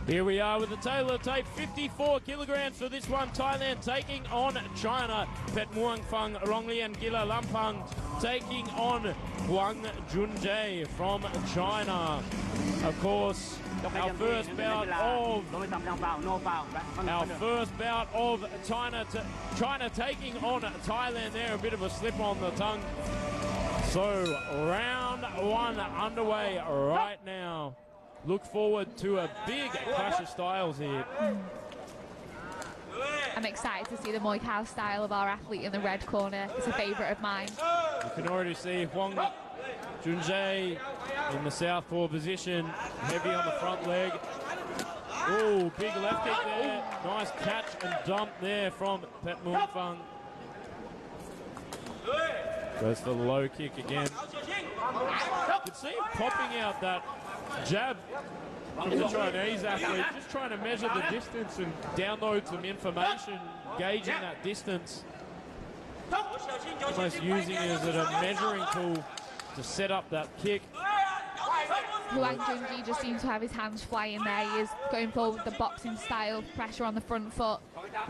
Here we are with the Taylor tape, 54 kilograms for this one. Thailand taking on China. Petchmuangfang, Rongriankilalampang taking on Huang, Junjie from China. Of course, our first bout of China taking on Thailand there. A bit of a slip on the tongue. So round one underway right now. Look forward to a big clash of styles here. I'm excited to see the Muay Thai style of our athlete in the red corner. It's a favourite of mine. You can already see Huang Junjie in the southpaw position, heavy on the front leg. Oh, big left kick there. Nice catch and dump there from Petchmuangfang. Goes for the low kick again. You can see him popping out that jab from the Chinese athlete, just trying to measure the distance and download some information, gauging that distance. Almost using it as a measuring tool to set up that kick. Huang Junjie just seems to have his hands flying there. He is going forward with the boxing style, pressure on the front foot.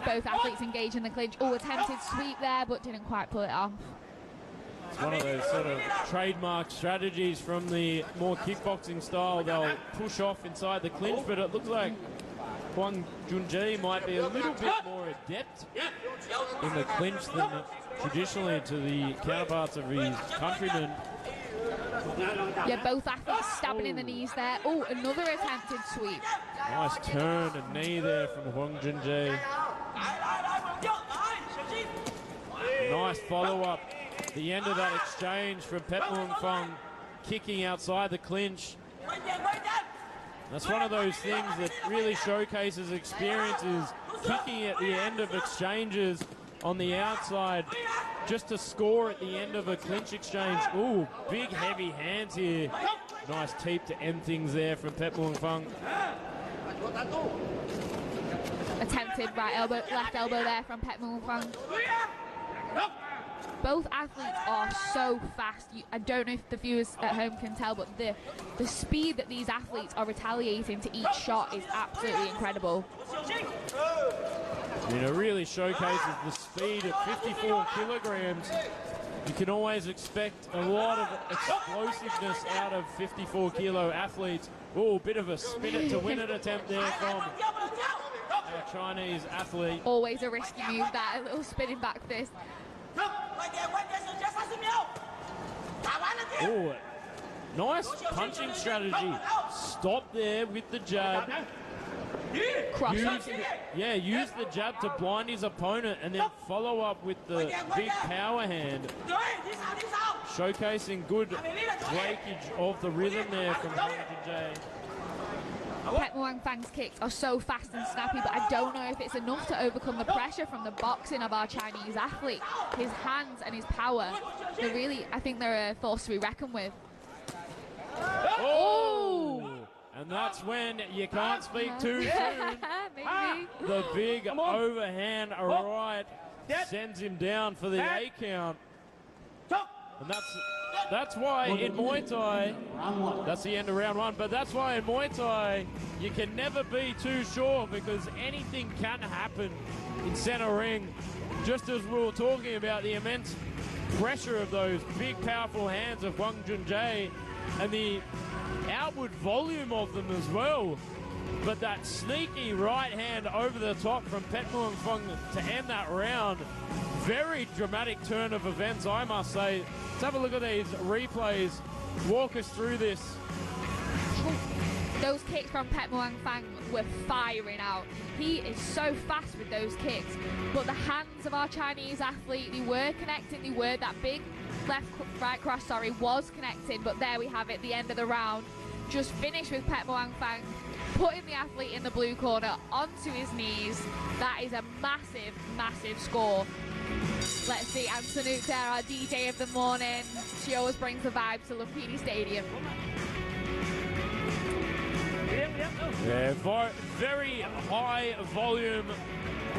Both athletes engage in the clinch. Oh, attempted sweep there, but didn't quite pull it off. It's one of those sort of trademark strategies from the more kickboxing style. They'll push off inside the clinch, but it looks like Huang Junjie might be a little bit more adept in the clinch than traditionally to the counterparts of his countrymen. Yeah, both athletes stabbing in the knees there. Oh, another attempted sweep. Nice turn and knee there from Huang Junjie. Nice follow-up. The end of that exchange from Petchmuangfang, kicking outside the clinch. That's one of those things that really showcases experiences, kicking at the end of exchanges on the outside, just to score at the end of a clinch exchange. Ooh, big heavy hands here. Nice teep to end things there from Petchmuangfang. Attempted left elbow there from Petchmuangfang. Both athletes are so fast. I don't know if the viewers at home can tell, but the speed that these athletes are retaliating to each shot is absolutely incredible. You know, really showcases the speed at 54 kilograms. You can always expect a lot of explosiveness out of 54 kilo athletes. Oh, bit of a spin it to win it attempt there from our Chinese athlete. Always a risky move, that a little spinning back fist. Oh, nice punching strategy. Stop there with the jab. Use the jab to blind his opponent and then follow up with the big power hand. Showcasing good breakage of the rhythm there from Huang Junjie. Petchmuangfang's kicks are so fast and snappy, but I don't know if it's enough to overcome the pressure from the boxing of our Chinese athlete. His hands and his power, I think they're a force to be reckoned with. Oh! And that's when you can't speak too soon. Maybe. The big overhand right sends him down for the A count. And that's why in Muay Thai, that's the end of round one, but that's why in Muay Thai, you can never be too sure because anything can happen in center ring. Just as we were talking about the immense pressure of those big, powerful hands of Huang Junjie and the outward volume of them as well. But that sneaky right hand over the top from Petchmuangfang to end that round. Very dramatic turn of events, I must say. Let's have a look at these replays. Walk us through this. Those kicks from Petchmuangfang were firing out. He is so fast with those kicks. But the hands of our Chinese athlete, they were connecting. That big right cross, was connecting. But there we have it, the end of the round. Just finished with Petchmuangfang, putting the athlete in the blue corner onto his knees. That is a massive, massive score. Let's see, Antonook there, our DJ of the morning. She always brings the vibe to Lumpini Stadium. Yeah, very high volume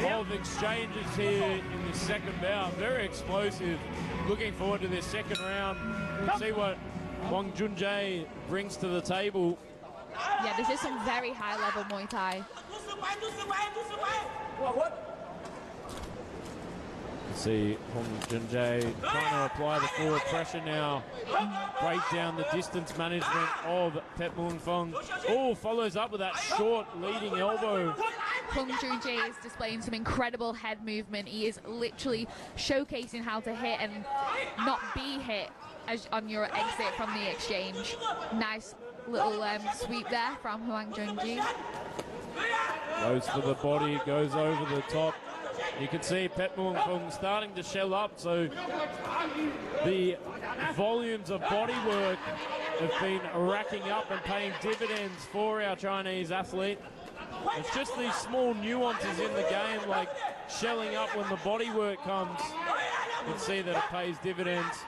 of exchanges here in the second bout. Very explosive. Looking forward to this second round. We'll see what Huang Junjie brings to the table. Yeah, this is some very high-level Muay Thai. See Junjie trying to apply the forward pressure now. Break down the distance management of Petchmuangfang. Oh, follows up with that short leading elbow. Junjie is displaying some incredible head movement. He is literally showcasing how to hit and not be hit as on your exit from the exchange. Nice little sweep there from Huang Junjie. Goes for the body, goes over the top. You can see Petchmuangfang starting to shell up, so the volumes of body work have been racking up and paying dividends for our Chinese athlete. It's just these small nuances in the game, like shelling up when the body work comes. You can see that it pays dividends.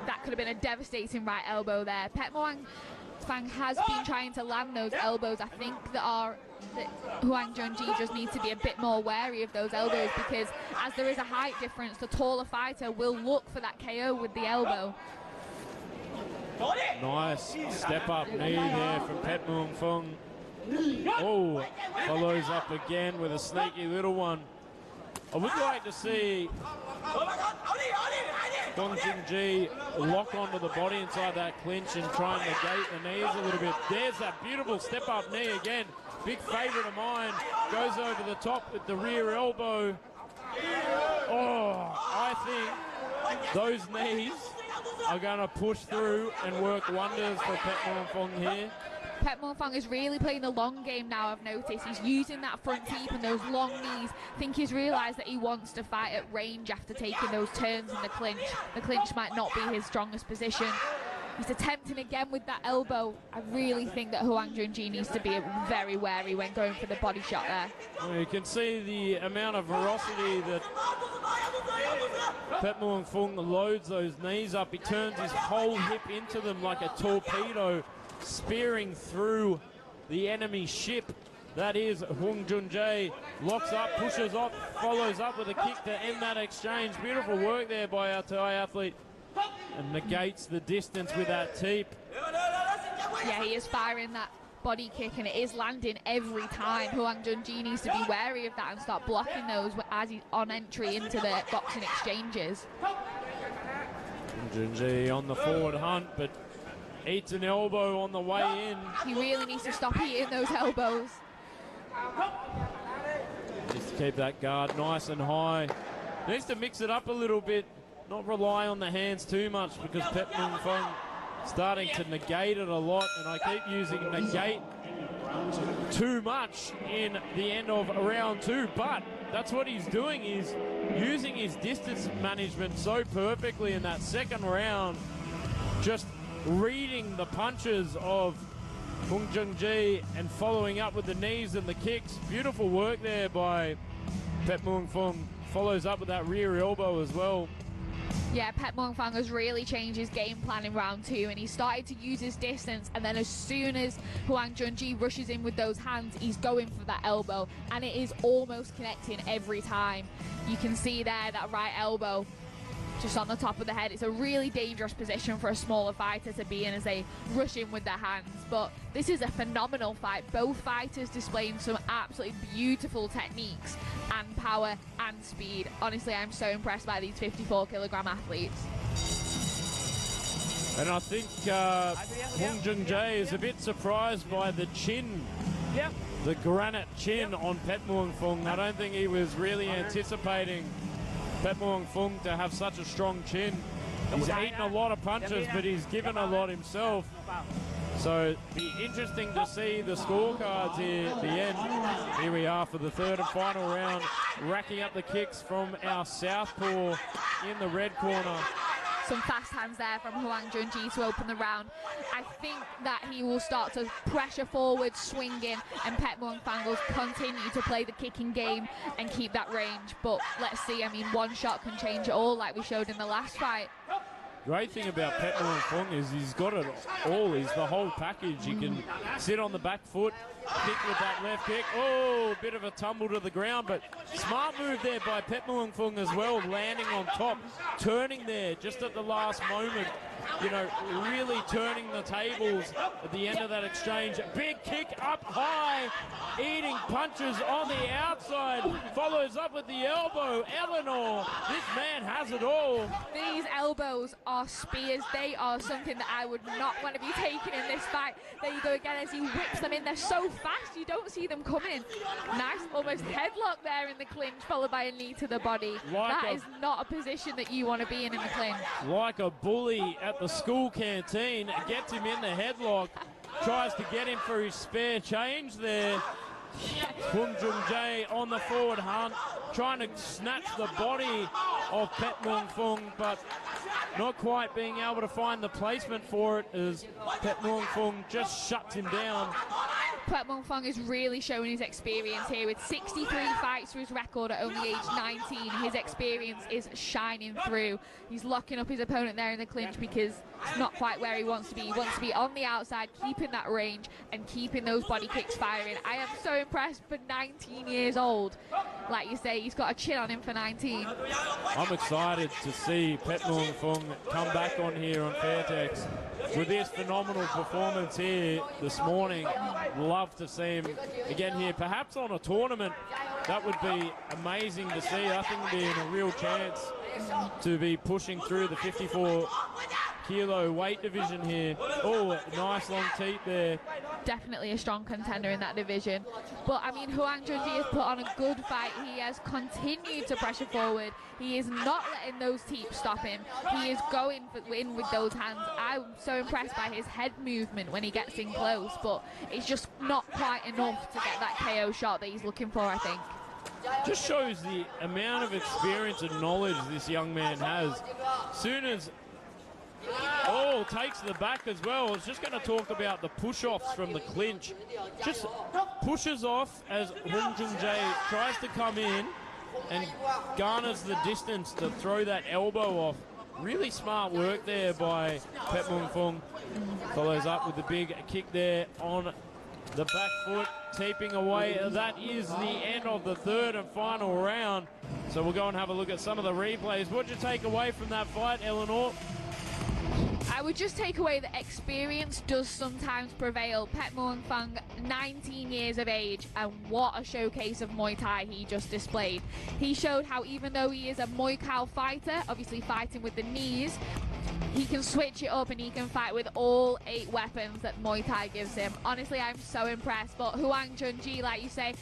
That could have been a devastating right elbow there. Petchmuangfang has been trying to land those elbows. I think that Huang Junjie just needs to be a bit more wary of those elbows, because as there is a height difference, the taller fighter will look for that KO with the elbow. Nice step up knee there from Petchmuangfang. Oh, follows up again with a sneaky little one. I would like to see Huang Junjie lock onto the body inside that clinch and try and negate the knees a little bit. There's that beautiful step up knee again. Big favourite of mine. Goes over the top with the rear elbow. Oh, I think those knees are going to push through and work wonders for Petchmuangfang here. Petchmuangfang is really playing the long game now, I've noticed. He's using that front teep and those long knees. I think he's realised that he wants to fight at range after taking those turns in the clinch. The clinch might not be his strongest position. He's attempting again with that elbow. I really think that Huang Junjie needs to be very wary when going for the body shot there. Well, you can see the amount of ferocity that Petchmuangfang loads those knees up. He turns his whole hip into them like a torpedo, spearing through the enemy ship. That is Huang Junjie. Locks up, pushes off, follows up with a kick to end that exchange. Beautiful work there by our Thai athlete. And negates the distance with that teep. Yeah, he is firing that body kick and it is landing every time. Huang Junjie needs to be wary of that and start blocking those as he's on entry into the boxing exchanges. Junjie on the forward hunt, but eats an elbow on the way in. He really needs to stop eating those elbows. Just to keep that guard nice and high. Needs to mix it up a little bit. Not rely on the hands too much, because Petchmuangfang starting to negate it a lot, and I keep using negate too much in the end of round two, but that's what he's doing. He's using his distance management so perfectly in that second round, just reading the punches of Huang Junjie and following up with the knees and the kicks. Beautiful work there by Petchmuangfang. Follows up with that rear elbow as well. Yeah, Petchmuangfang has really changed his game plan in round two, and he started to use his distance, and then as soon as Huang Junjie rushes in with those hands, he's going for that elbow, and it is almost connecting every time. You can see there that right elbow just on the top of the head. It's a really dangerous position for a smaller fighter to be in as they rush in with their hands, but this is a phenomenal fight. Both fighters displaying some absolutely beautiful techniques and power and speed. Honestly, I'm so impressed by these 54-kilogram athletes. And I think Huang Junjie is a bit surprised by the chin, the granite chin on Petchmuangfang. I don't think he was really anticipating Petchmuangfang to have such a strong chin. He's eaten a lot of punches, but he's given a lot himself. So be interesting to see the scorecards here at the end. Here we are for the third and final round, racking up the kicks from our southpaw in the red corner. Some fast hands there from Huang Junjie to open the round. I think that he will start to pressure forward, swinging, and Petchmuangfang will continue to play the kicking game and keep that range. But let's see, I mean, one shot can change it all, like we showed in the last fight. Great thing about Petchmuangfang is he's got it all. He's the whole package. He can sit on the back foot, kick with that left kick. Oh, a bit of a tumble to the ground, but smart move there by Petchmuangfang as well, landing on top, turning there just at the last moment. You know, really turning the tables at the end of that exchange. Big kick up high, eating punches on the outside, follows up with the elbow. Eleanor, this man has it all. These elbows are spears. They are something that I would not want to be taking in this fight. There you go again as he whips them in. They're so fast, you don't see them coming. Nice, almost headlock there in the clinch, followed by a knee to the body. That is not a position that you want to be in the clinch. Like a bully at the school canteen, gets him in the headlock, tries to get him for his spare change there. Junjie on the forward hunt, trying to snatch the body of Petchmuangfang, but not quite being able to find the placement for it as Petchmuangfang just shuts him down. Petchmuangfang is really showing his experience here with 63 fights for his record at only age 19. His experience is shining through. He's locking up his opponent there in the clinch because it's not quite where he wants to be. He wants to be on the outside, keeping that range and keeping those body kicks firing. I am so impressed for 19 years old. Like you say, he's got a chin on him for 19. I'm excited to see Petchmuangfang come back on here on Fairtex with this phenomenal performance here this morning. Love to see him again here, perhaps on a tournament. That would be amazing to see. I think he'd be in a real chance to be pushing through the 54-kilo weight division here. Oh, nice long teeth there. Definitely a strong contender in that division. But I mean, Huang Junjie has put on a good fight. He has continued to pressure forward. He is not letting those teeth stop him. He is going in with those hands. I'm so impressed by his head movement when he gets in close, but it's just not quite enough to get that KO shot that he's looking for, I think. Just shows the amount of experience and knowledge this young man has. Soon as takes the back as well. I was just going to talk about the push-offs from the clinch. Just pushes off as Huang Junjie tries to come in and garners the distance to throw that elbow off. Really smart work there by Petchmuangfang. Follows up with the big kick there on the back foot, taping away. That is the end of the third and final round. So we'll go and have a look at some of the replays. What did you take away from that fight, Eleanor? I would just take away that experience does sometimes prevail. Petchmuangfang, 19 years of age, and what a showcase of Muay Thai he just displayed. He showed how even though he is a Muay Thai fighter, obviously fighting with the knees, he can switch it up and he can fight with all 8 weapons that Muay Thai gives him. Honestly, I'm so impressed. But Huang Junjie, like you say,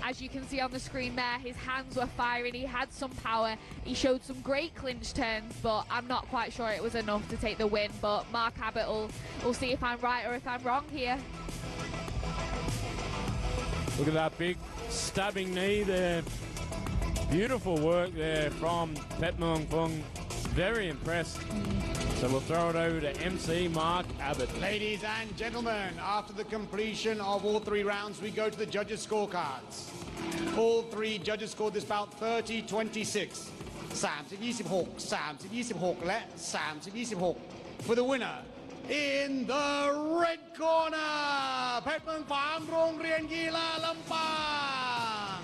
as you can see on the screen there, his hands were firing, he had some power, he showed some great clinch turns, but I'm not quite sure it was enough to take the win. But Mark Abbott will see if I'm right or if I'm wrong here. Look at that big stabbing knee there. Beautiful work there from Petchmuangfang. Very impressed. So we'll throw it over to MC Mark Abbott. Ladies and gentlemen, after the completion of all 3 rounds, we go to the judges' scorecards. All 3 judges scored this bout 30-26. 30-26, 30-26 และ 30-26. For the winner, in the red corner, Petchmuangfang, Rongriankilalampang.